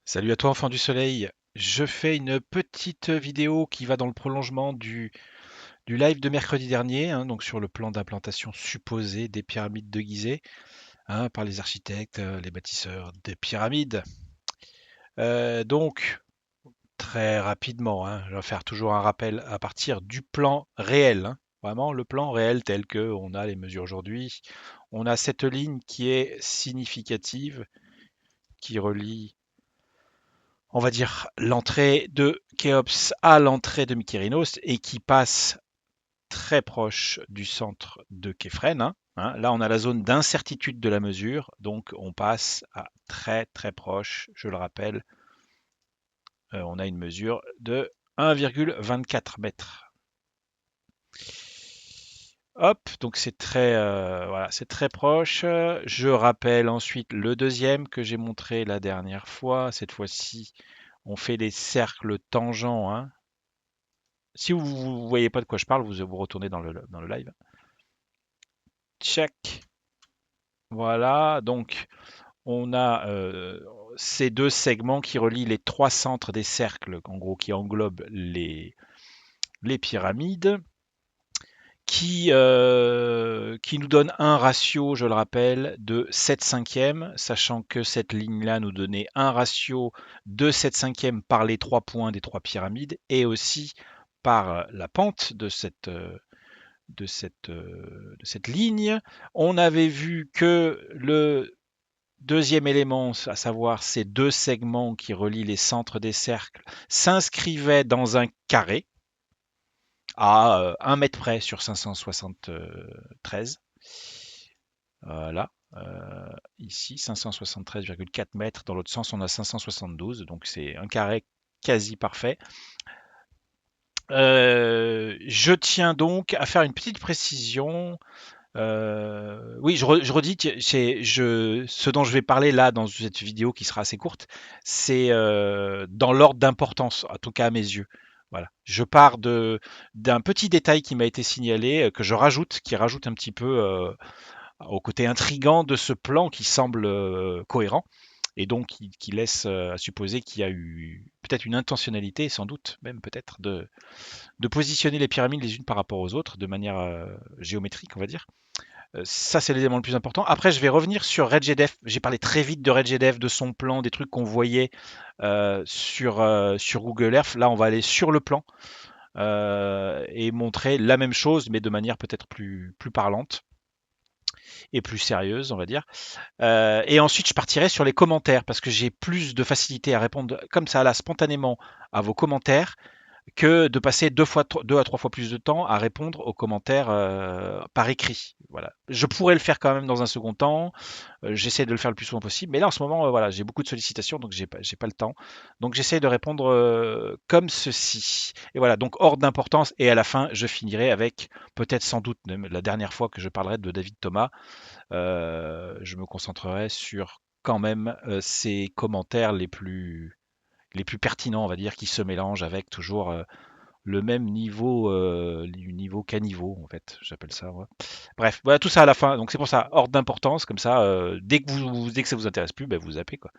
Salut à toi enfant du soleil, je fais une petite vidéo qui va dans le prolongement du live de mercredi dernier, hein, donc sur le plan d'implantation supposé des pyramides de Gizeh, hein, par les architectes, les bâtisseurs des pyramides. Donc très rapidement, hein, je vais faire toujours un rappel à partir du plan réel, hein, vraiment le plan réel tel que on a les mesures aujourd'hui. On a cette ligne qui est significative, qui relie, on va dire, l'entrée de Khéops à l'entrée de Mykérinos et qui passe très proche du centre de Képhren, hein. Là, on a la zone d'incertitude de la mesure, donc on passe à très très proche, je le rappelle, on a une mesure de 1,24 mètres. Hop, donc c'est très, voilà, c'est très proche. Je rappelle ensuite le deuxième que j'ai montré la dernière fois. Cette fois-ci, on fait des cercles tangents, hein. Si vous ne voyez pas de quoi je parle, vous retournez dans le live. Check. Voilà, donc on a ces deux segments qui relient les trois centres des cercles, en gros, qui englobent les pyramides, qui nous donne un ratio, je le rappelle, de 7 cinquièmes, sachant que cette ligne-là nous donnait un ratio de 7 cinquièmes par les trois points des trois pyramides et aussi par la pente de cette ligne. On avait vu que le deuxième élément, à savoir ces deux segments qui relient les centres des cercles, s'inscrivaient dans un carré à 1 mètre près sur 573. Voilà. Ici, 573,4 mètres. Dans l'autre sens, on a 572. Donc, c'est un carré quasi parfait. Je tiens donc à faire une petite précision. Oui, je redis, ce dont je vais parler là dans cette vidéo qui sera assez courte, c'est dans l'ordre d'importance, en tout cas à mes yeux. Voilà. Je pars d'un petit détail qui m'a été signalé, que je rajoute, qui rajoute un petit peu au côté intrigant de ce plan qui semble cohérent et donc qui laisse à supposer qu'il y a eu peut-être une intentionnalité, sans doute même peut-être, de positionner les pyramides les unes par rapport aux autres de manière géométrique, on va dire. Ça, c'est l'élément le plus important. Après, je vais revenir sur RedGDF. J'ai parlé très vite de RedGDF, de son plan, des trucs qu'on voyait sur Google Earth. Là, on va aller sur le plan et montrer la même chose, mais de manière peut-être plus parlante et plus sérieuse, on va dire. Et ensuite, je partirai sur les commentaires parce que j'ai plus de facilité à répondre comme ça, là, spontanément, à vos commentaires que de passer deux à trois fois plus de temps à répondre aux commentaires par écrit. Voilà. Je pourrais le faire quand même dans un second temps. J'essaie de le faire le plus souvent possible, mais là en ce moment, voilà, j'ai beaucoup de sollicitations, donc j'ai pas le temps. Donc j'essaie de répondre comme ceci. Et voilà, donc hors d'importance. Et à la fin, je finirai avec peut-être sans doute la dernière fois que je parlerai de David Thomas. Je me concentrerai sur quand même ces commentaires les plus pertinents, on va dire, qui se mélangent avec toujours le même niveau, niveau caniveau, en fait, j'appelle ça. Ouais. Bref, voilà tout ça à la fin. Donc c'est pour ça, ordre d'importance, comme ça, dès que ça vous intéresse plus, ben, vous zappez quoi.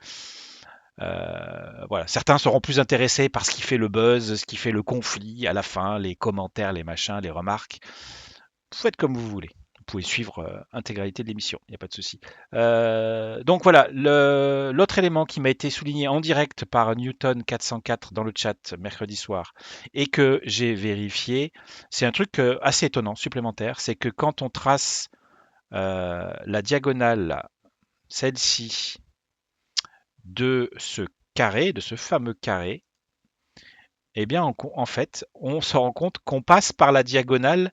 Voilà, certains seront plus intéressés par ce qui fait le buzz, ce qui fait le conflit à la fin, les commentaires, les machins, les remarques. Vous faites comme vous voulez. Vous pouvez suivre intégralité de l'émission, il n'y a pas de souci. Donc voilà, l'autre élément qui m'a été souligné en direct par Newton 404 dans le chat mercredi soir et que j'ai vérifié, c'est un truc assez étonnant, supplémentaire, c'est que quand on trace la diagonale, celle-ci, de ce carré, de ce fameux carré, eh bien en fait, on se rend compte qu'on passe par la diagonale.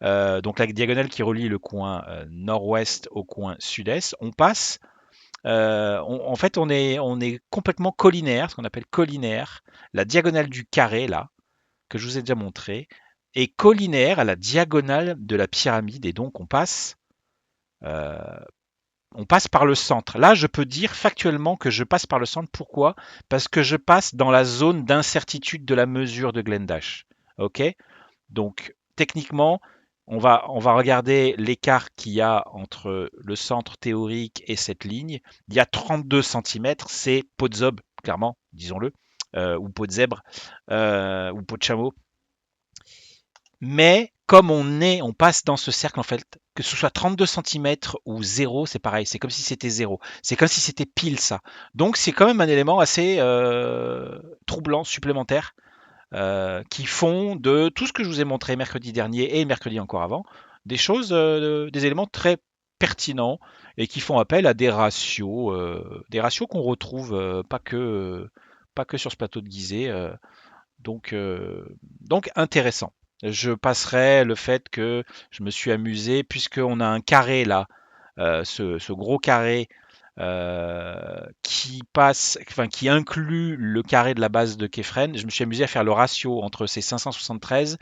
Donc la diagonale qui relie le coin nord-ouest au coin sud-est, on passe, en fait on est complètement collinaire, ce qu'on appelle collinaire. La diagonale du carré là, que je vous ai déjà montré, est collinaire à la diagonale de la pyramide et donc euh, on passe par le centre. Là, je peux dire factuellement que je passe par le centre. Pourquoi? Parce que je passe dans la zone d'incertitude de la mesure de Glendash. Ok? Donc, techniquement, on va regarder l'écart qu'il y a entre le centre théorique et cette ligne. Il y a 32 cm, c'est Podzob clairement, disons-le, ou peau de zèbre, ou peau de chameau. Mais comme on passe dans ce cercle en fait, que ce soit 32 centimètres ou zéro, c'est pareil, c'est comme si c'était zéro. C'est comme si c'était pile ça. Donc c'est quand même un élément assez troublant, supplémentaire, qui font de tout ce que je vous ai montré mercredi dernier et mercredi encore avant, des choses, des éléments très pertinents et qui font appel à des ratios qu'on retrouve pas que sur ce plateau de Gizeh. Donc, euh, donc intéressant. Je passerai le fait que je me suis amusé, puisqu'on a un carré là, ce gros carré qui inclut le carré de la base de Kefren. Je me suis amusé à faire le ratio entre ces 573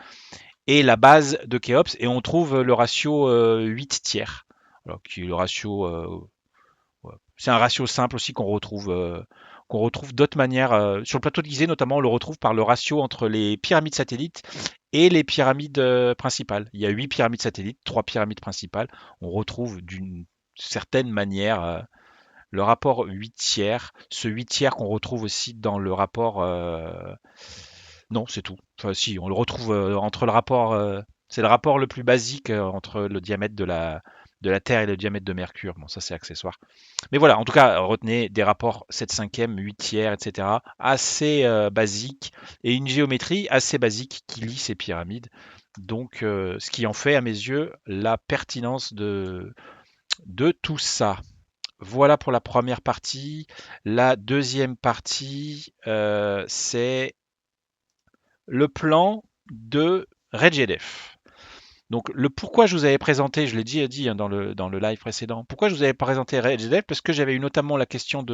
et la base de Kéops, et on trouve le ratio 8 tiers. Alors, qui est le ratio ouais. C'est un ratio simple aussi qu'on retrouve d'autres manières. Sur le plateau de Gizeh, notamment, on le retrouve par le ratio entre les pyramides satellites et les pyramides principales. Il y a 8 pyramides satellites, 3 pyramides principales. On retrouve d'une certaine manière le rapport 8 tiers. Ce 8 tiers qu'on retrouve aussi dans le rapport. Non, c'est tout. Enfin, si, on le retrouve entre le rapport. C'est le rapport le plus basique entre le diamètre de la Terre et le diamètre de Mercure. Bon, ça, c'est accessoire. Mais voilà, en tout cas, retenez des rapports 7 cinquièmes, 8 tiers, etc. assez basiques et une géométrie assez basique qui lie ces pyramides. Donc, ce qui en fait, à mes yeux, la pertinence de tout ça. Voilà pour la première partie. La deuxième partie, c'est le plan de RedGDF. Donc le pourquoi je vous avais présenté, je l'ai dit hein, dans le live précédent, pourquoi je vous avais présenté RedGDF, parce que j'avais eu notamment la question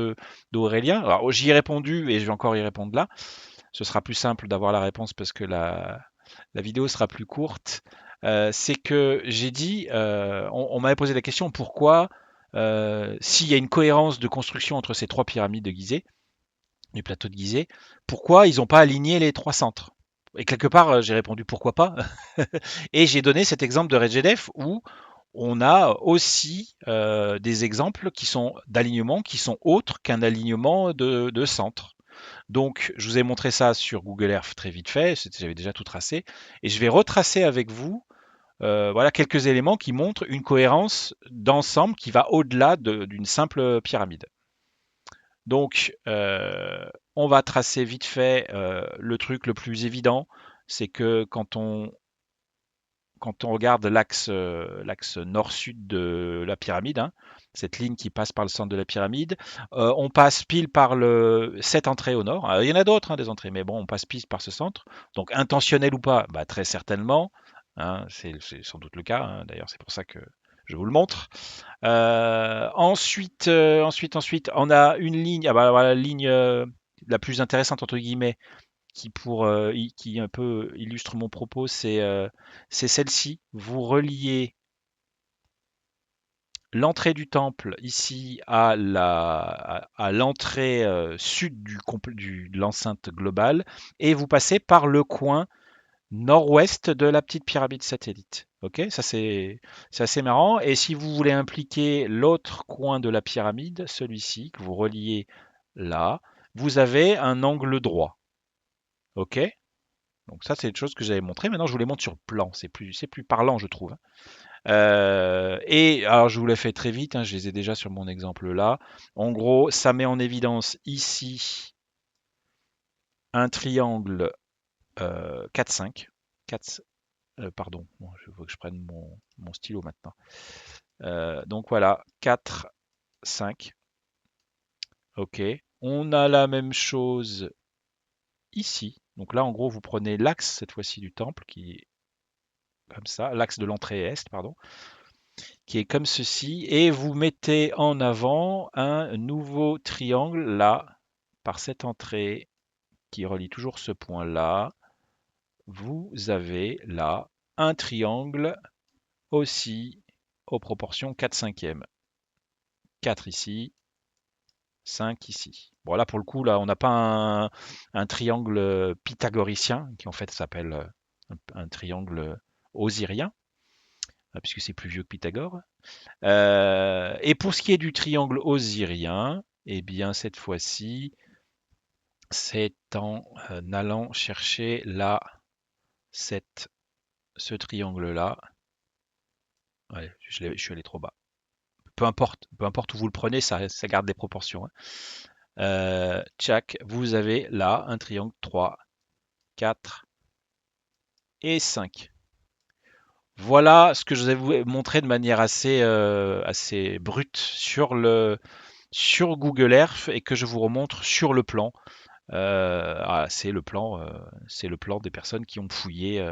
d'Aurélien. Alors j'y ai répondu et je vais encore y répondre là. Ce sera plus simple d'avoir la réponse parce que la vidéo sera plus courte. C'est que j'ai dit, on m'avait posé la question pourquoi, s'il y a une cohérence de construction entre ces trois pyramides de Gizeh, du plateau de Gizeh, pourquoi ils n'ont pas aligné les trois centres? Et quelque part, j'ai répondu pourquoi pas. Et j'ai donné cet exemple de RedGDF où on a aussi des exemples qui sont d'alignement qui sont autres qu'un alignement de centre. Donc, je vous ai montré ça sur Google Earth très vite fait, j'avais déjà tout tracé, et je vais retracer avec vous voilà, quelques éléments qui montrent une cohérence d'ensemble qui va au-delà d'une simple pyramide. Donc, on va tracer vite fait le truc le plus évident, c'est que quand on regarde l'axe nord-sud de la pyramide, hein, cette ligne qui passe par le centre de la pyramide, on passe pile par cette entrée au nord. Alors, il y en a d'autres, hein, des entrées, mais bon, on passe pile par ce centre. Donc intentionnel ou pas, bah, très certainement. Hein, c'est sans doute le cas. Hein, d'ailleurs, c'est pour ça que je vous le montre. Ensuite, on a une ligne. Ah bah, voilà, la ligne la plus intéressante entre guillemets qui un peu illustre mon propos, c'est celle-ci. Vous reliez l'entrée du temple ici à l'entrée sud de l'enceinte globale et vous passez par le coin nord-ouest de la petite pyramide satellite. Ok, ça c'est assez marrant. Et si vous voulez impliquer l'autre coin de la pyramide, celui-ci que vous reliez là, vous avez un angle droit. Ok, donc ça, c'est une chose que j'avais montré. Maintenant, je vous les montre sur plan. C'est plus parlant, je trouve. Et alors, je vous l'ai fait très vite. Hein, je les ai déjà sur mon exemple là. En gros, ça met en évidence ici un triangle 4-5. 4, pardon, bon, je veux que je prenne mon stylo maintenant. Donc voilà, 4, 5. Ok. On a la même chose ici. Donc là, en gros, vous prenez l'axe cette fois-ci du temple qui est comme ça, l'axe de l'entrée est, pardon, qui est comme ceci, et vous mettez en avant un nouveau triangle là, par cette entrée qui relie toujours ce point-là. Vous avez là un triangle aussi aux proportions 4 cinquièmes. 4 ici, 5 ici. Bon là pour le coup, là on n'a pas un triangle pythagoricien qui en fait s'appelle un triangle osirien, puisque c'est plus vieux que Pythagore. Et pour ce qui est du triangle osirien, eh bien cette fois-ci, C'est en allant chercher là, ce triangle-là. Ouais, je suis allé trop bas. Peu importe où vous le prenez, ça garde des proportions, hein. Tchac, vous avez là un triangle 3, 4 et 5. Voilà ce que je vous ai montré de manière assez brute sur Google Earth et que je vous remontre sur le plan. Voilà, c'est le plan des personnes qui ont fouillé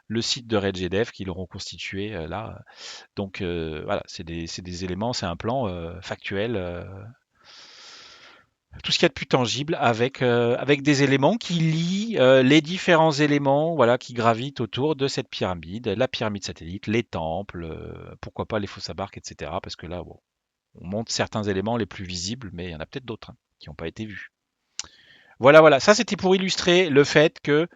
le site de RedGDF, qui l'auront constitué là. Donc voilà, c'est des éléments, c'est un plan factuel, tout ce qu'il y a de plus tangible avec des éléments qui lient les différents éléments voilà, qui gravitent autour de cette pyramide, la pyramide satellite, les temples, pourquoi pas les fosses à barques, etc. Parce que là, bon, on montre certains éléments les plus visibles, mais il y en a peut-être d'autres hein, qui n'ont pas été vus. Voilà, voilà, ça c'était pour illustrer le fait que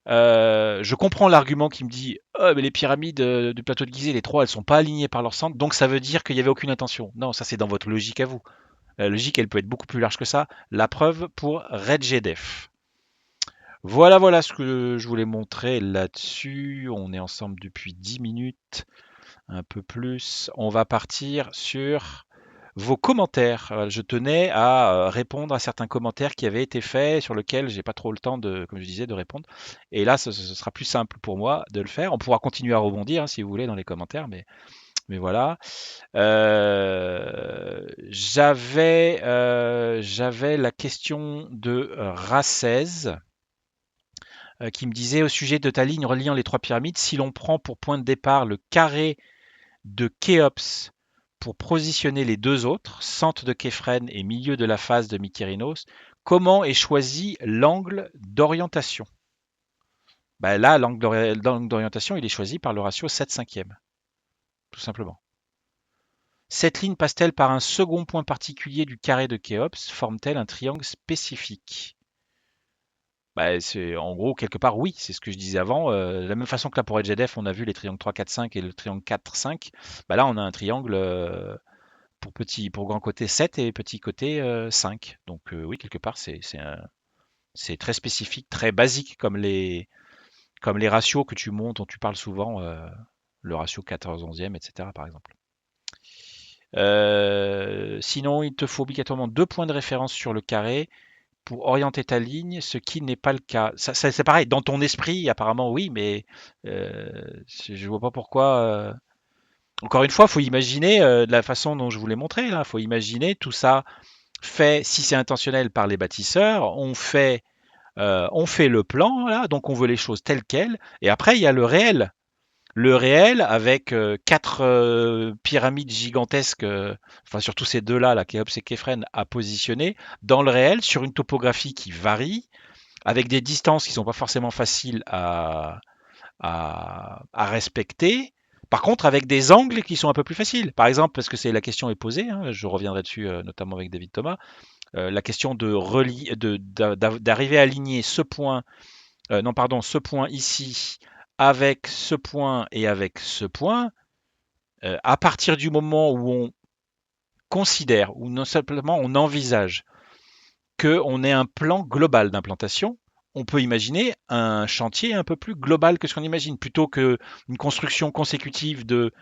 je comprends l'argument qui me dit oh, mais les pyramides du plateau de Gizeh, les trois, elles sont pas alignées par leur centre, donc ça veut dire qu'il n'y avait aucune intention. Non, ça c'est dans votre logique à vous. La logique, elle peut être beaucoup plus large que ça. La preuve pour RedGDF. Voilà, voilà ce que je voulais montrer là-dessus. On est ensemble depuis 10 minutes, un peu plus. On va partir sur vos commentaires. Je tenais à répondre à certains commentaires qui avaient été faits, sur lesquels j'ai pas trop le temps de, comme je disais, de répondre. Et là, ce sera plus simple pour moi de le faire. On pourra continuer à rebondir hein, si vous voulez dans les commentaires, mais voilà. J'avais la question de Racez qui me disait au sujet de ta ligne reliant les trois pyramides, si l'on prend pour point de départ le carré de Khéops pour positionner les deux autres, centre de Képhren et milieu de la phase de Mykérinos, comment est choisi l'angle d'orientation? Bah là, l'angle d'orientation, il est choisi par le ratio 7/5, tout simplement. Cette ligne passe-t-elle par un second point particulier du carré de Khéops? Forme-t-elle un triangle spécifique? Bah, en gros, quelque part, oui, c'est ce que je disais avant. De la même façon que là pour EdgeDef, on a vu les triangles 3, 4, 5 et le triangle 4, 5. Bah là, on a un triangle pour grand côté 7 et petit côté 5. Donc oui, quelque part, c'est très spécifique, très basique comme les ratios que tu montes, dont tu parles souvent, le ratio 14 onzième, etc. par exemple. Sinon, il te faut obligatoirement deux points de référence sur le carré pour orienter ta ligne, ce qui n'est pas le cas. C'est pareil, dans ton esprit, apparemment oui, mais euh, je vois pas pourquoi. Encore une fois, il faut imaginer de la façon dont je vous l'ai montré. Il faut imaginer tout ça fait, si c'est intentionnel par les bâtisseurs, on fait le plan, là, donc on veut les choses telles quelles, et après il y a le réel. Le réel avec quatre pyramides gigantesques, enfin surtout ces deux-là, là, Khéops et Képhren, à positionner dans le réel sur une topographie qui varie, avec des distances qui sont pas forcément faciles à respecter. Par contre, avec des angles qui sont un peu plus faciles. Par exemple, parce que c'est la question est posée, hein, je reviendrai dessus notamment avec David Thomas, la question d'arriver à aligner ce point, non pardon, ce point ici avec ce point et avec ce point, à partir du moment où on considère ou non simplement on envisage qu'on ait un plan global d'implantation, on peut imaginer un chantier un peu plus global que ce qu'on imagine, plutôt qu'une construction consécutive de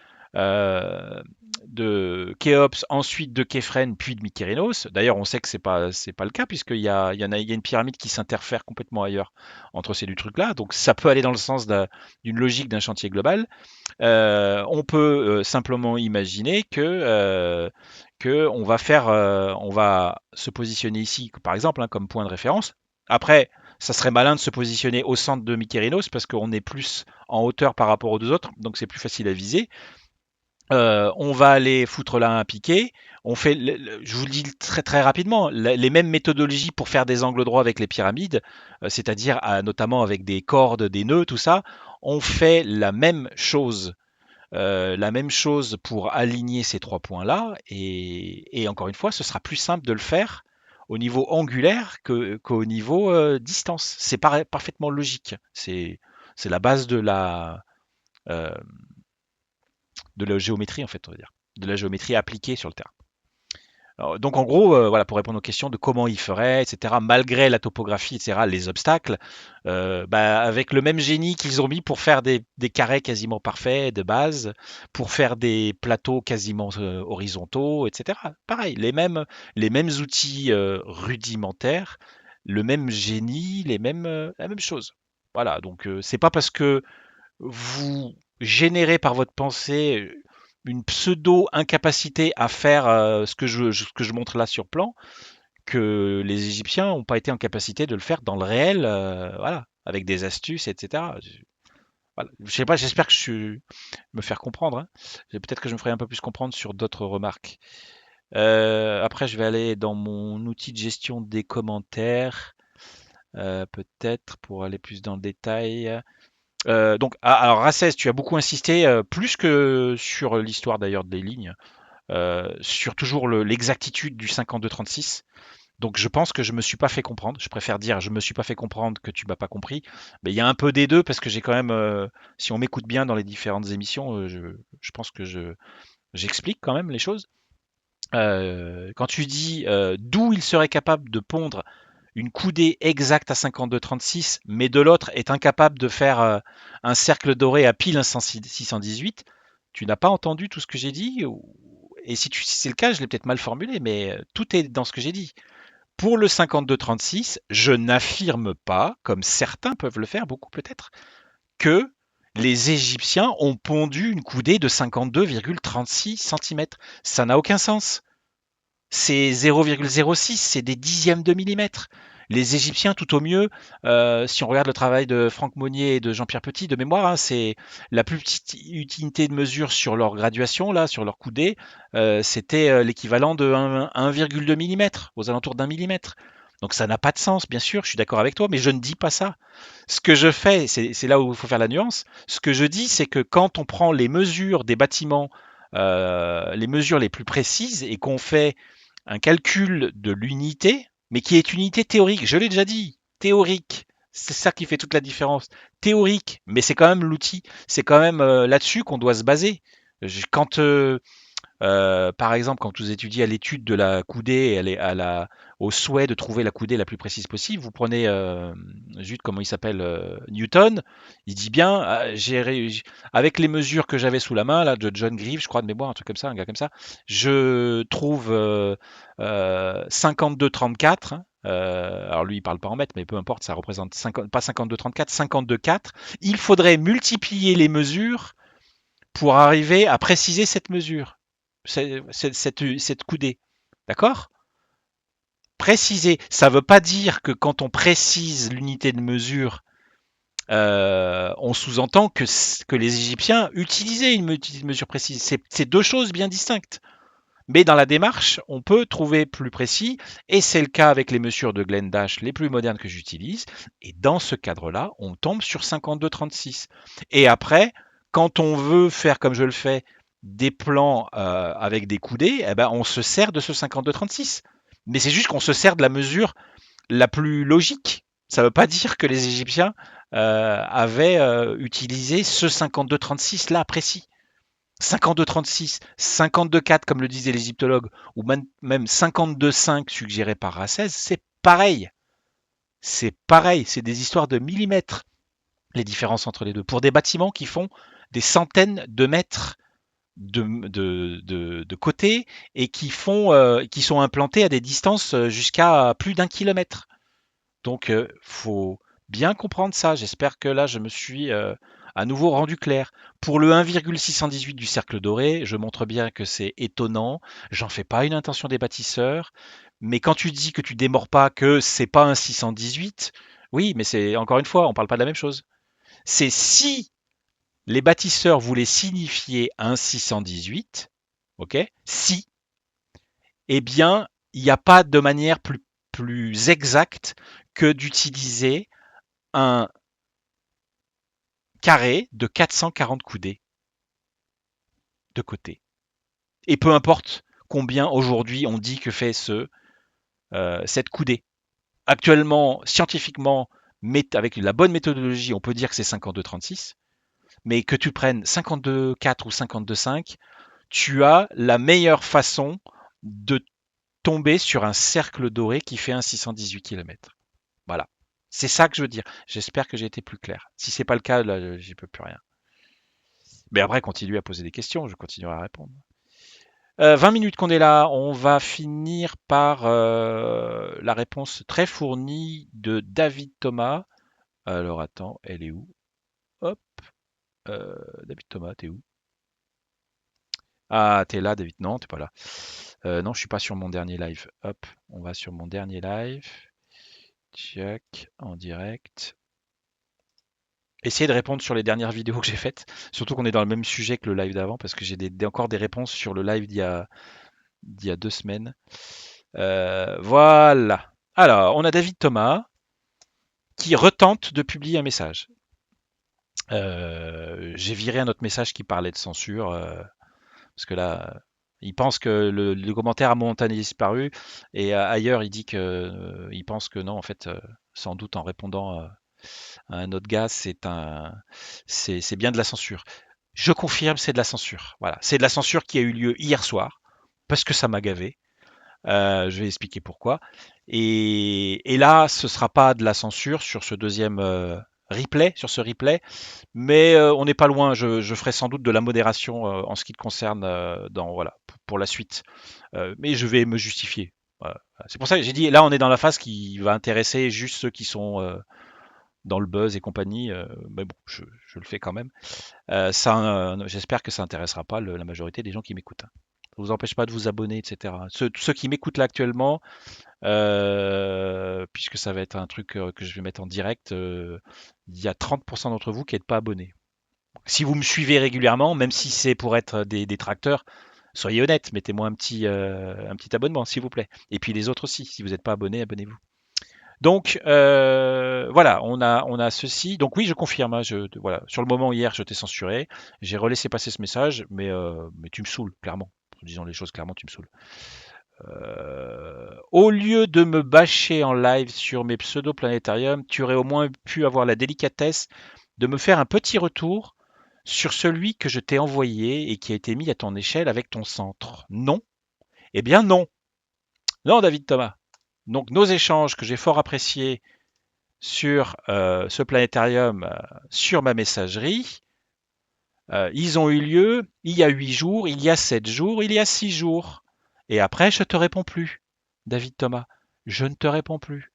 Khéops, ensuite de Képhren, puis de Mykérinos. D'ailleurs, on sait que c'est pas le cas, puisqu'il y a une pyramide qui s'interfère complètement ailleurs entre ces deux trucs-là. Donc ça peut aller dans le sens d'une logique d'un chantier global. On peut simplement imaginer que on va se positionner ici, par exemple, hein, comme point de référence. Après, ça serait malin de se positionner au centre de Mykérinos parce qu'on est plus en hauteur par rapport aux deux autres, donc c'est plus facile à viser. On va aller foutre là un piqué. On fait, je vous le dis très très rapidement, les mêmes méthodologies pour faire des angles droits avec les pyramides, c'est-à-dire notamment avec des cordes, des nœuds, tout ça. On fait la même chose pour aligner ces trois points-là. Et encore une fois, ce sera plus simple de le faire au niveau angulaire qu'au niveau distance. C'est parfaitement logique. C'est la base euh, de la géométrie, en fait, on va dire. De la géométrie appliquée sur le terrain. Donc en gros, voilà, pour répondre aux questions de comment ils feraient, etc., malgré la topographie, etc., les obstacles, bah, avec le même génie qu'ils ont mis pour faire des carrés quasiment parfaits de base, pour faire des plateaux quasiment horizontaux, etc. Pareil, les mêmes outils rudimentaires, le même génie, la même chose. Voilà, donc c'est pas parce que vous générez par votre pensée une pseudo-incapacité à faire ce que je montre là sur plan, que les Égyptiens n'ont pas été en capacité de le faire dans le réel, voilà, avec des astuces, etc. Voilà. Je sais pas, j'espère que me faire comprendre, hein. Peut-être que je me ferai un peu plus comprendre sur d'autres remarques. Après, je vais aller dans mon outil de gestion des commentaires, peut-être pour aller plus dans le détail. Alors Racès, tu as beaucoup insisté, plus que sur l'histoire d'ailleurs des lignes, sur toujours l'exactitude du 52-36. Donc je pense que je me suis pas fait comprendre. Je préfère dire je me suis pas fait comprendre que tu m'as pas compris. Mais il y a un peu des deux parce que j'ai quand même, si on m'écoute bien dans les différentes émissions, je pense que j'explique quand même les choses. Quand tu dis d'où il serait capable de pondre une coudée exacte à 52-36, mais de l'autre est incapable de faire un cercle doré à pile 618, tu n'as pas entendu tout ce que j'ai dit et si c'est le cas, je l'ai peut-être mal formulé, mais tout est dans ce que j'ai dit. Pour le 52-36, je n'affirme pas, comme certains peuvent le faire, beaucoup peut-être, que les Égyptiens ont pondu une coudée de 52,36 cm. Ça n'a aucun sens. C'est 0,06, c'est des dixièmes de millimètre. Les Égyptiens, tout au mieux, si on regarde le travail de Franck Monnier et de Jean-Pierre Petit de mémoire, hein, c'est la plus petite unité de mesure sur leur graduation, là, sur leur coudée, c'était l'équivalent de 1,2 mm, aux alentours d'un millimètre. Donc ça n'a pas de sens, bien sûr, je suis d'accord avec toi, mais je ne dis pas ça. Ce que je fais, c'est là où il faut faire la nuance, ce que je dis, c'est que quand on prend les mesures des bâtiments, les mesures les plus précises, et qu'on fait un calcul de l'unité, mais qui est une unité théorique. Je l'ai déjà dit, théorique. C'est ça qui fait toute la différence. Théorique, mais c'est quand même l'outil. C'est quand même là-dessus qu'on doit se baser. Quand par exemple, quand vous étudiez à l'étude de la coudée, elle est au souhait de trouver la coudée la plus précise possible, vous prenez, zut, comment il s'appelle, Newton, il dit bien, avec les mesures que j'avais sous la main, là, de John Greaves, je crois de mémoire, un truc comme ça, un gars comme ça, je trouve 52,34. Alors lui, il parle pas en mètres, mais peu importe, ça représente 50, pas 52,34, 52,4. Il faudrait multiplier les mesures pour arriver à préciser cette mesure, cette coudée. D'accord? Préciser, ça ne veut pas dire que quand on précise l'unité de mesure, on sous-entend que les Égyptiens utilisaient une unité de mesure précise. C'est deux choses bien distinctes. Mais dans la démarche, on peut trouver plus précis, et c'est le cas avec les mesures de Glenn Dash les plus modernes que j'utilise. Et dans ce cadre-là, on tombe sur 52-36. Et après, quand on veut faire comme je le fais, des plans avec des coudées, eh ben, on se sert de ce 52-36. Mais c'est juste qu'on se sert de la mesure la plus logique. Ça ne veut pas dire que les Égyptiens avaient utilisé ce 52-36 là précis. 52-36, 52-4 comme le disaient les égyptologues, ou même 52-5 suggéré par Racès, c'est pareil. C'est pareil, c'est des histoires de millimètres, les différences entre les deux. Pour des bâtiments qui font des centaines de mètres de côté et qui sont implantés à des distances jusqu'à plus d'1 kilomètre. Donc, faut bien comprendre ça. J'espère que là, je me suis à nouveau rendu clair. Pour le 1,618 du cercle doré, je montre bien que c'est étonnant. J'en fais pas une intention des bâtisseurs. Mais quand tu dis que tu démords pas que c'est pas un 618, oui, mais c'est encore une fois, on parle pas de la même chose. C'est si les bâtisseurs voulaient signifier un 618, ok? Si, eh bien, il n'y a pas de manière plus exacte que d'utiliser un carré de 440 coudées de côté. Et peu importe combien aujourd'hui on dit que fait cette coudée. Actuellement, scientifiquement, avec la bonne méthodologie, on peut dire que c'est 52,36, mais que tu prennes 52,4 ou 52,5, tu as la meilleure façon de tomber sur un cercle doré qui fait un 618 km. Voilà. C'est ça que je veux dire. J'espère que j'ai été plus clair. Si c'est pas le cas, là, j'y peux plus rien. Mais après, continuez à poser des questions, je continuerai à répondre. 20 minutes qu'on est là, on va finir par la réponse très fournie de David Thomas. Alors attends, elle est où? Hop, David Thomas, t'es où? Ah, t'es là, David? Non, t'es pas là. Non, je suis pas sur mon dernier live. Hop, on va sur mon dernier live. Check, en direct. Essayez de répondre sur les dernières vidéos que j'ai faites. Surtout qu'on est dans le même sujet que le live d'avant, parce que j'ai encore des réponses sur le live d'il y a 2 semaines. Voilà. Alors, on a David Thomas qui retente de publier un message. J'ai viré un autre message qui parlait de censure, parce que là, il pense que le commentaire a momentanément disparu, et ailleurs, il dit que il pense que non, en fait, sans doute en répondant à un autre gars, c'est bien de la censure. Je confirme, c'est de la censure. Voilà, c'est de la censure qui a eu lieu hier soir, parce que ça m'a gavé. Je vais expliquer pourquoi. Et là, ce sera pas de la censure sur ce deuxième replay, sur ce replay, mais on n'est pas loin. Je ferai sans doute de la modération en ce qui te concerne voilà, pour la suite. Mais je vais me justifier. Voilà. C'est pour ça que j'ai dit, là, on est dans la phase qui va intéresser juste ceux qui sont dans le buzz et compagnie. Mais bon, je le fais quand même. J'espère que ça intéressera pas la majorité des gens qui m'écoutent. Ça vous empêche pas de vous abonner, etc. Ceux qui m'écoutent là actuellement, puisque ça va être un truc que je vais mettre en direct, il y a 30% d'entre vous qui n'êtes pas abonnés. Si vous me suivez régulièrement, même si c'est pour être des détracteurs, soyez honnête, mettez-moi un petit abonnement, s'il vous plaît. Et puis les autres aussi, si vous n'êtes pas abonné, abonnez-vous. Donc voilà, on a ceci. Donc oui, je confirme. Hein, voilà, sur le moment hier, je t'ai censuré. J'ai relaissé passer ce message, mais tu me saoules, clairement. Disons les choses clairement, tu me saoules. Au lieu de me bâcher en live sur mes pseudo-planétariums, tu aurais au moins pu avoir la délicatesse de me faire un petit retour sur celui que je t'ai envoyé et qui a été mis à ton échelle avec ton centre. Non? Eh bien non. Non, David Thomas. Donc nos échanges que j'ai fort appréciés sur ce planétarium, sur ma messagerie, ils ont eu lieu il y a 8 jours, il y a 7 jours, il y a 6 jours. Et après, je ne te réponds plus, David Thomas. Je ne te réponds plus.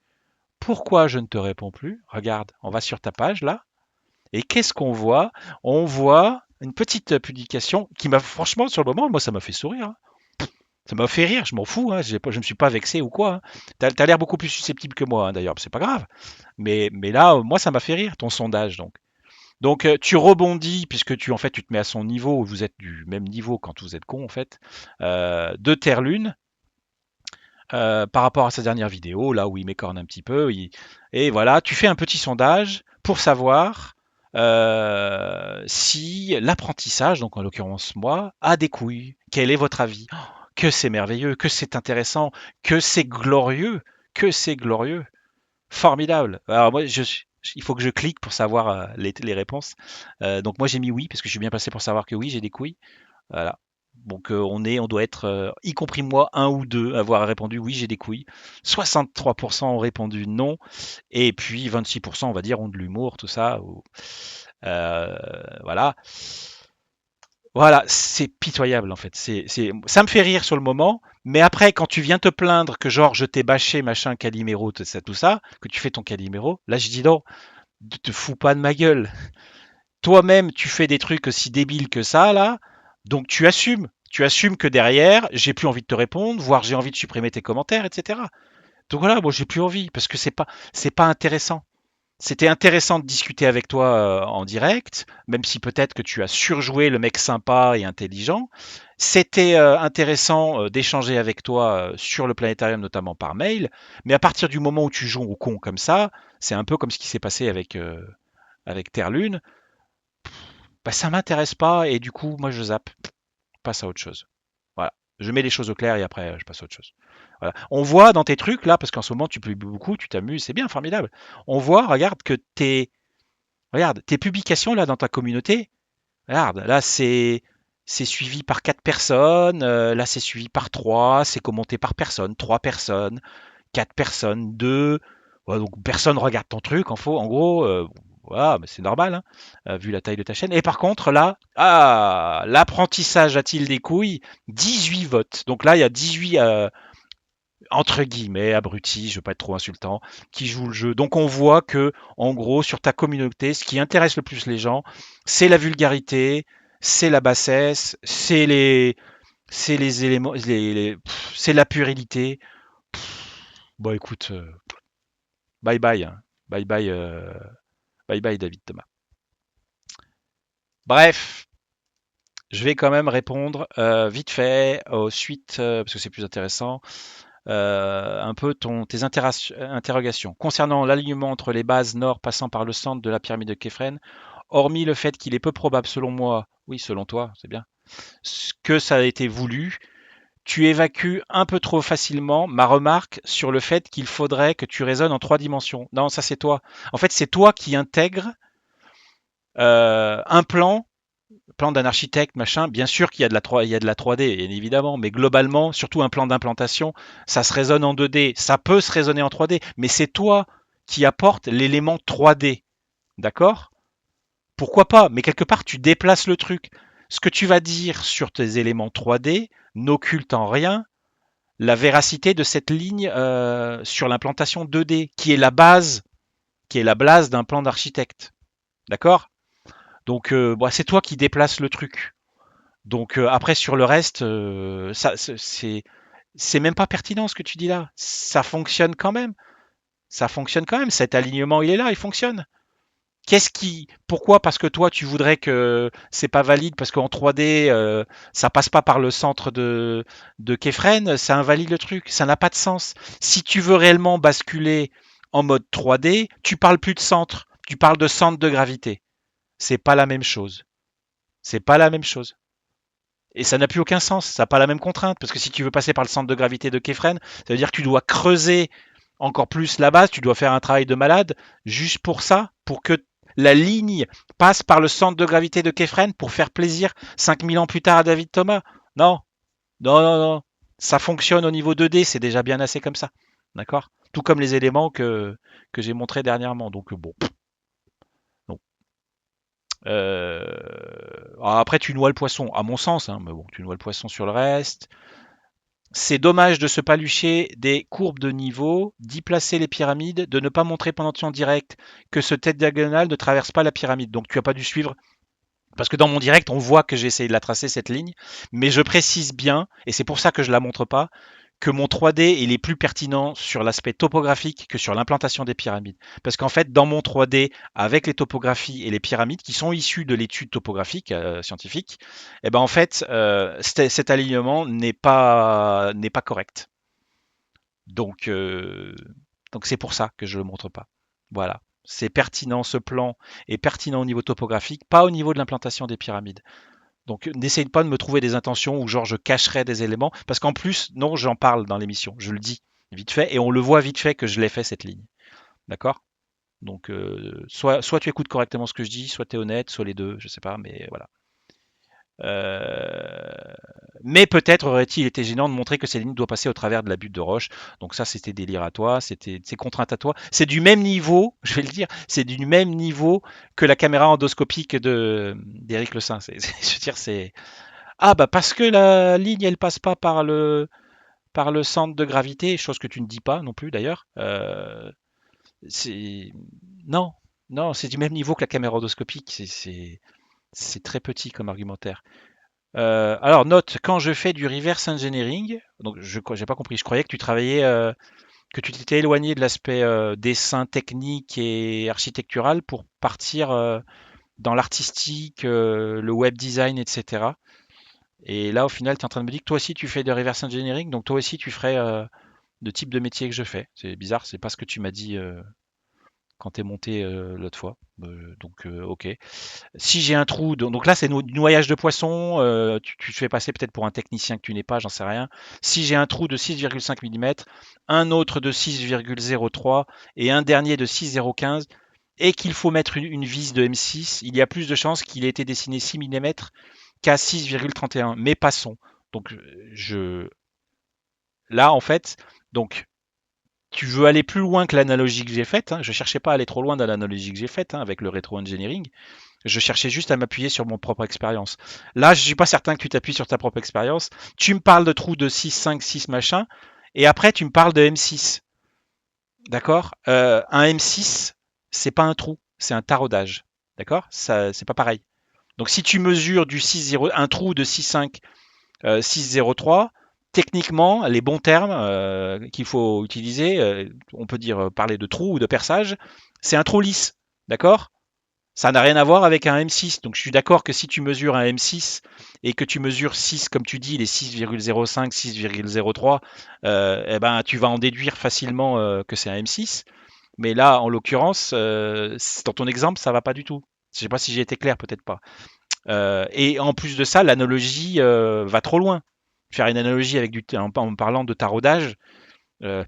Pourquoi je ne te réponds plus? Regarde, on va sur ta page là. Et qu'est-ce qu'on voit? On voit une petite publication qui m'a, franchement, sur le moment, moi, ça m'a fait sourire. Hein. Ça m'a fait rire, je m'en fous, hein, je ne me suis pas vexé ou quoi. Hein. T'as l'air beaucoup plus susceptible que moi, hein, d'ailleurs, c'est pas grave. Mais là, moi, ça m'a fait rire, ton sondage, donc. Donc, tu rebondis, puisque en fait, tu te mets à son niveau, vous êtes du même niveau quand vous êtes con, en fait, de Terre-Lune, par rapport à sa dernière vidéo, là où il m'écorne un petit peu. Et voilà, tu fais un petit sondage pour savoir si l'apprentissage, donc en l'occurrence moi, a des couilles. Quel est votre avis? Oh, que c'est merveilleux, que c'est intéressant, que c'est glorieux, que c'est glorieux. Formidable. Alors moi, il faut que je clique pour savoir les réponses. Donc moi j'ai mis oui, parce que je suis bien passé pour savoir que oui, j'ai des couilles. Voilà. Donc on doit être, y compris moi, un ou deux, avoir répondu oui, j'ai des couilles. 63% ont répondu non. Et puis 26%, on va dire, ont de l'humour, tout ça. Voilà. Voilà, c'est pitoyable en fait. Ça me fait rire sur le moment, mais après, quand tu viens te plaindre que genre je t'ai bâché, machin, Calimero, tout ça, que tu fais ton Calimero, là je dis non, te fous pas de ma gueule. Toi-même, tu fais des trucs aussi débiles que ça, là, donc tu assumes. Tu assumes que derrière, j'ai plus envie de te répondre, voire j'ai envie de supprimer tes commentaires, etc. Donc voilà, moi j'ai plus envie, parce que c'est pas intéressant. C'était intéressant de discuter avec toi en direct, même si peut-être que tu as surjoué le mec sympa et intelligent. C'était intéressant d'échanger avec toi sur le planétarium, notamment par mail. Mais à partir du moment où tu joues au con comme ça, c'est un peu comme ce qui s'est passé avec Terre-Lune. Bah, ça m'intéresse pas et du coup, moi, je zappe. Passe à autre chose. Voilà. Je mets les choses au clair et après, je passe à autre chose. Voilà. On voit dans tes trucs là, parce qu'en ce moment, tu publies beaucoup, tu t'amuses, c'est bien, formidable. On voit, regarde, que regarde, tes publications là dans ta communauté, regarde, là, c'est suivi par 4 personnes, là c'est suivi par 3, c'est commenté par personne, 3 personnes, 4 personnes, 2. Ouais, donc personne regarde ton truc, en gros, voilà, mais c'est normal, hein, vu la taille de ta chaîne. Et par contre, là, l'apprentissage a-t-il des couilles? 18 votes. Donc là, il y a 18, entre guillemets, abrutis, je veux pas être trop insultant, qui jouent le jeu. Donc on voit que, en gros, sur ta communauté, ce qui intéresse le plus les gens, c'est la vulgarité, c'est la bassesse, c'est les éléments, c'est la puérilité. Bon, écoute, bye bye, hein. Bye bye, bye bye, David Thomas. Bref, je vais quand même répondre vite fait aux suites, parce que c'est plus intéressant, un peu tes interrogations. Concernant l'alignement entre les bases nord passant par le centre de la pyramide de Képhren, hormis le fait qu'il est peu probable, selon moi, oui, selon toi, c'est bien, que ça a été voulu, tu évacues un peu trop facilement ma remarque sur le fait qu'il faudrait que tu raisonnes en 3 dimensions. Non, ça c'est toi. En fait, c'est toi qui intègres un plan d'un architecte, machin. Bien sûr qu'il y a de la 3, il y a de la 3D, bien évidemment, mais globalement, surtout un plan d'implantation, ça se raisonne en 2D. Ça peut se raisonner en 3D, mais c'est toi qui apporte l'élément 3D. D'accord? Pourquoi pas? Mais quelque part, tu déplaces le truc. Ce que tu vas dire sur tes éléments 3D n'occulte en rien la véracité de cette ligne sur l'implantation 2D, qui est la base d'un plan d'architecte. D'accord? Donc, c'est toi qui déplaces le truc. Donc, après, sur le reste, c'est même pas pertinent ce que tu dis là. Ça fonctionne quand même. Ça fonctionne quand même. Cet alignement, il est là, il fonctionne. Pourquoi? Parce que toi, tu voudrais que c'est pas valide parce qu'en 3D, ça passe pas par le centre de Kefren, ça invalide le truc. Ça n'a pas de sens. Si tu veux réellement basculer en mode 3D, tu parles plus de centre, tu parles de centre de gravité. C'est pas la même chose. C'est pas la même chose. Et ça n'a plus aucun sens. Ça n'a pas la même contrainte parce que si tu veux passer par le centre de gravité de Kefren, ça veut dire que tu dois creuser encore plus la base, tu dois faire un travail de malade juste pour ça, pour que la ligne passe par le centre de gravité de Kefren pour faire plaisir 5000 ans plus tard à David Thomas. Non, non, non, non. Ça fonctionne au niveau 2D, c'est déjà bien assez comme ça. D'accord? Tout comme les éléments que j'ai montrés dernièrement. Donc bon, non. Après, tu noies le poisson, à mon sens, hein, mais bon, tu noies le poisson sur le reste. C'est dommage de se palucher des courbes de niveau, d'y placer les pyramides, de ne pas montrer pendant ton direct que ce tête diagonale ne traverse pas la pyramide. Donc tu n'as pas dû suivre. Parce que dans mon direct, on voit que j'ai essayé de la tracer, cette ligne. Mais je précise bien, et c'est pour ça que je ne la montre pas, que mon 3D il est plus pertinent sur l'aspect topographique que sur l'implantation des pyramides. Parce qu'en fait, dans mon 3D, avec les topographies et les pyramides qui sont issues de l'étude topographique scientifique, eh ben en fait, cet alignement n'est pas correct. Donc, donc c'est pour ça que je le montre pas. Voilà. C'est pertinent, ce plan est pertinent au niveau topographique, pas au niveau de l'implantation des pyramides. Donc n'essaye pas de me trouver des intentions où genre je cacherais des éléments, parce qu'en plus, non, j'en parle dans l'émission, je le dis vite fait, et on le voit vite fait que je l'ai fait cette ligne. D'accord? Donc soit tu écoutes correctement ce que je dis, soit tu es honnête, soit les deux, je sais pas, mais voilà. Euh, Mais peut-être aurait-il été gênant de montrer que cette ligne doit passer au travers de la butte de roche. Donc ça, c'était délire à toi, c'est contrainte à toi. C'est du même niveau, je vais le dire, c'est du même niveau que la caméra endoscopique d'Éric Le Saint. Je veux dire, c'est ah bah parce que la ligne elle passe pas par le centre de gravité, chose que tu ne dis pas non plus d'ailleurs. C'est non, non, c'est du même niveau que la caméra endoscopique. C'est très petit comme argumentaire. Alors note, quand je fais du reverse engineering, donc je j'ai pas compris, je croyais que tu travaillais, que tu t'étais éloigné de l'aspect dessin technique et architectural pour partir dans l'artistique, le web design, etc. Et là, au final, tu es en train de me dire que toi aussi tu fais de reverse engineering, donc toi aussi tu ferais le type de métier que je fais. C'est bizarre, c'est pas ce que tu m'as dit quand tu es monté l'autre fois. Donc, ok. Si j'ai un trou, donc là c'est du noyage de poisson, tu te fais passer peut-être pour un technicien que tu n'es pas, j'en sais rien. Si j'ai un trou de 6,5 mm, un autre de 6,03 et un dernier de 6,015, et qu'il faut mettre une vis de M6, il y a plus de chances qu'il ait été dessiné 6 mm qu'à 6,31, mais passons. Donc je là en fait, donc tu veux aller plus loin que l'analogie que j'ai faite. Hein. Je cherchais pas à aller trop loin dans l'analogie que j'ai faite avec le rétro-engineering. Je cherchais juste à m'appuyer sur mon propre expérience. Là, je suis pas certain que tu t'appuies sur ta propre expérience. Tu me parles de trous de 6, 5, 6 machin, et après tu me parles de M6. D'accord. Un M6, c'est pas un trou, c'est un taraudage. D'accord. Ça, c'est pas pareil. Donc si tu mesures du 6,0, un trou de 6,5, 6,03, techniquement, les bons termes qu'il faut utiliser, on peut dire parler de trou ou de perçage, c'est un trou lisse. D'accord. Ça n'a rien à voir avec un M6. Donc je suis d'accord que si tu mesures un M6 et que tu mesures 6, comme tu dis, les 6,05, 6,03, eh ben, tu vas en déduire facilement que c'est un M6. Mais là, en l'occurrence, dans ton exemple, ça va pas du tout. Je sais pas si j'ai été clair, peut-être pas. Et en plus de ça, l'analogie va trop loin. Faire une analogie avec en parlant de taraudage, euh,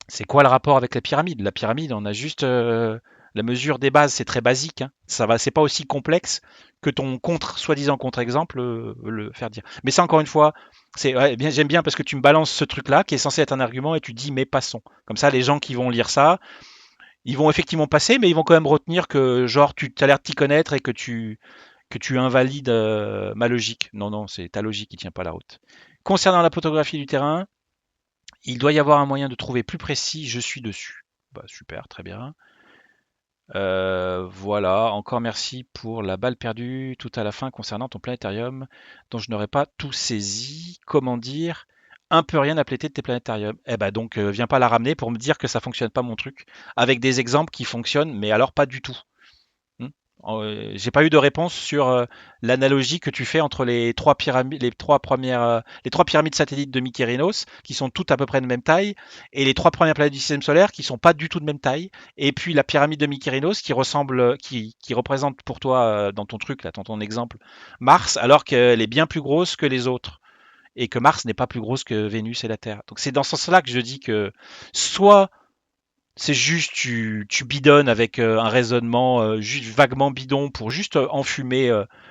c'est quoi le rapport avec la pyramide? La pyramide, on a juste la mesure des bases, c'est très basique. Hein. Ça va, c'est pas aussi complexe que ton soi-disant contre-exemple le faire dire. Mais ça, encore une fois, bien, j'aime bien parce que tu me balances ce truc-là qui est censé être un argument et tu dis mais passons. Comme ça, les gens qui vont lire ça, ils vont effectivement passer, mais ils vont quand même retenir que genre tu as l'air de t'y connaître et que tu invalides ma logique. Non, non, c'est ta logique qui tient pas la route. Concernant la photographie du terrain, il doit y avoir un moyen de trouver plus précis, je suis dessus. Bah, super, très bien. Voilà, encore merci pour la balle perdue tout à la fin concernant ton planétarium dont je n'aurais pas tout saisi. Comment dire? Un peu rien à pléter de tes planétariums. Eh ben donc viens pas la ramener pour me dire que ça fonctionne pas mon truc, avec des exemples qui fonctionnent, mais alors pas du tout. Hmm. J'ai pas eu de réponse sur l'analogie que tu fais entre les trois pyramides satellites de Mykérinos, qui sont toutes à peu près de même taille, et les trois premières planètes du système solaire, qui sont pas du tout de même taille, et puis la pyramide de Mykérinos, qui représente pour toi, dans ton truc, là, dans ton exemple, Mars, alors qu'elle est bien plus grosse que les autres, et que Mars n'est pas plus grosse que Vénus et la Terre. Donc c'est dans ce sens-là que je dis que soit c'est juste tu bidonnes avec un raisonnement juste vaguement bidon pour juste enfumer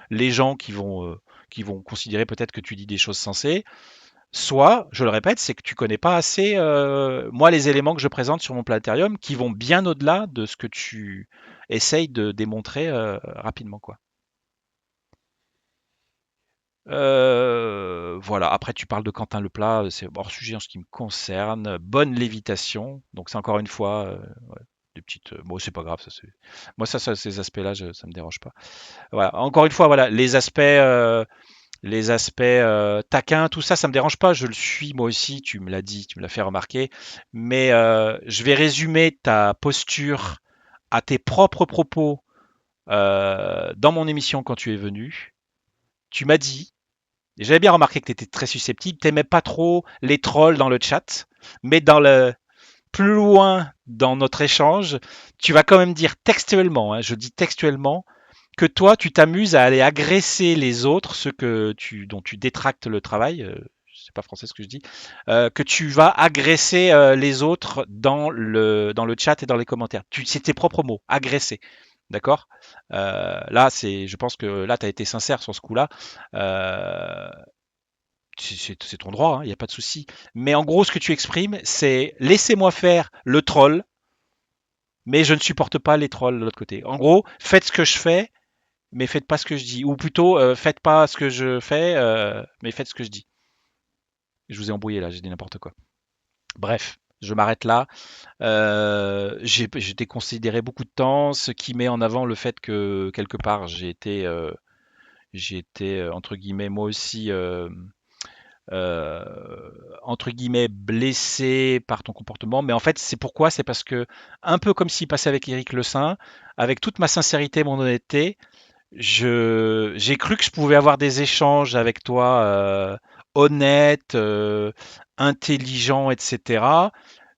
les gens qui vont considérer peut-être que tu dis des choses sensées. Soit, je le répète, c'est que tu connais pas assez moi les éléments que je présente sur mon planétarium qui vont bien au-delà de ce que tu essayes de démontrer rapidement quoi. Voilà. Après, tu parles de Quentin Leplat, c'est hors sujet en ce qui me concerne. Bonne lévitation. Donc, c'est encore une fois ouais, des petites. Bon, c'est pas grave. Moi, ces aspects-là, ça me dérange pas. Voilà. Encore une fois, voilà, les aspects taquins, tout ça, ça me dérange pas. Je le suis moi aussi. Tu me l'as dit, tu me l'as fait remarquer. Mais je vais résumer ta posture à tes propres propos dans mon émission quand tu es venu. Tu m'as dit j'avais bien remarqué que tu étais très susceptible, tu n'aimais pas trop les trolls dans le chat, mais plus loin dans notre échange, tu vas quand même dire textuellement, hein, je dis textuellement, que toi tu t'amuses à aller agresser les autres, dont tu détractes le travail, c'est pas français ce que je dis, que tu vas agresser les autres dans le chat et dans les commentaires. C'est tes propres mots, agresser. D'accord. Là, je pense que là, tu as été sincère sur ce coup-là. Euh, c'est ton droit, il n'y a pas de souci. Mais en gros, ce que tu exprimes, c'est laissez-moi faire le troll, mais je ne supporte pas les trolls de l'autre côté. En gros, faites ce que je fais, mais faites pas ce que je dis. Ou plutôt, faites pas ce que je fais, mais faites ce que je dis. Je vous ai embrouillé là, j'ai dit n'importe quoi. Bref, je m'arrête là. J'ai été considéré beaucoup de temps, ce qui met en avant le fait que quelque part j'ai été entre guillemets moi aussi entre guillemets blessé par ton comportement, mais en fait c'est pourquoi, c'est parce que un peu comme s'il passait avec Éric Le Saint, avec toute ma sincérité, mon honnêteté, j'ai cru que je pouvais avoir des échanges avec toi honnêtes, intelligents, etc.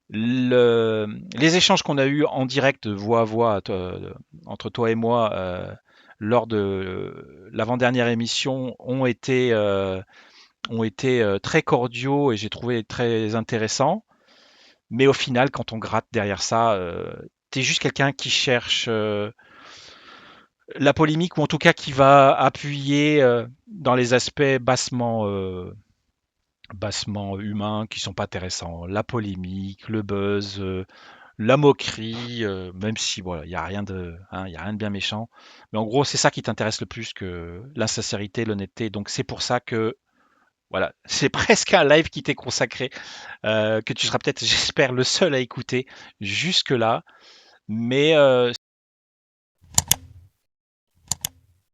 Les échanges qu'on a eus en direct, voix à voix, entre toi et moi, lors de l'avant-dernière émission, ont été très cordiaux et j'ai trouvé très intéressants. Mais au final, quand on gratte derrière ça, t'es juste quelqu'un qui cherche la polémique, ou en tout cas qui va appuyer dans les aspects bassement humains qui sont pas intéressants. La polémique, le buzz, la moquerie, même si voilà, il y a rien de, hein, il y a rien de bien méchant. Mais en gros, c'est ça qui t'intéresse le plus que la sincérité, l'honnêteté. Donc c'est pour ça que voilà, c'est presque un live qui t'est consacré, que tu seras peut-être, j'espère, le seul à écouter jusque là. Mais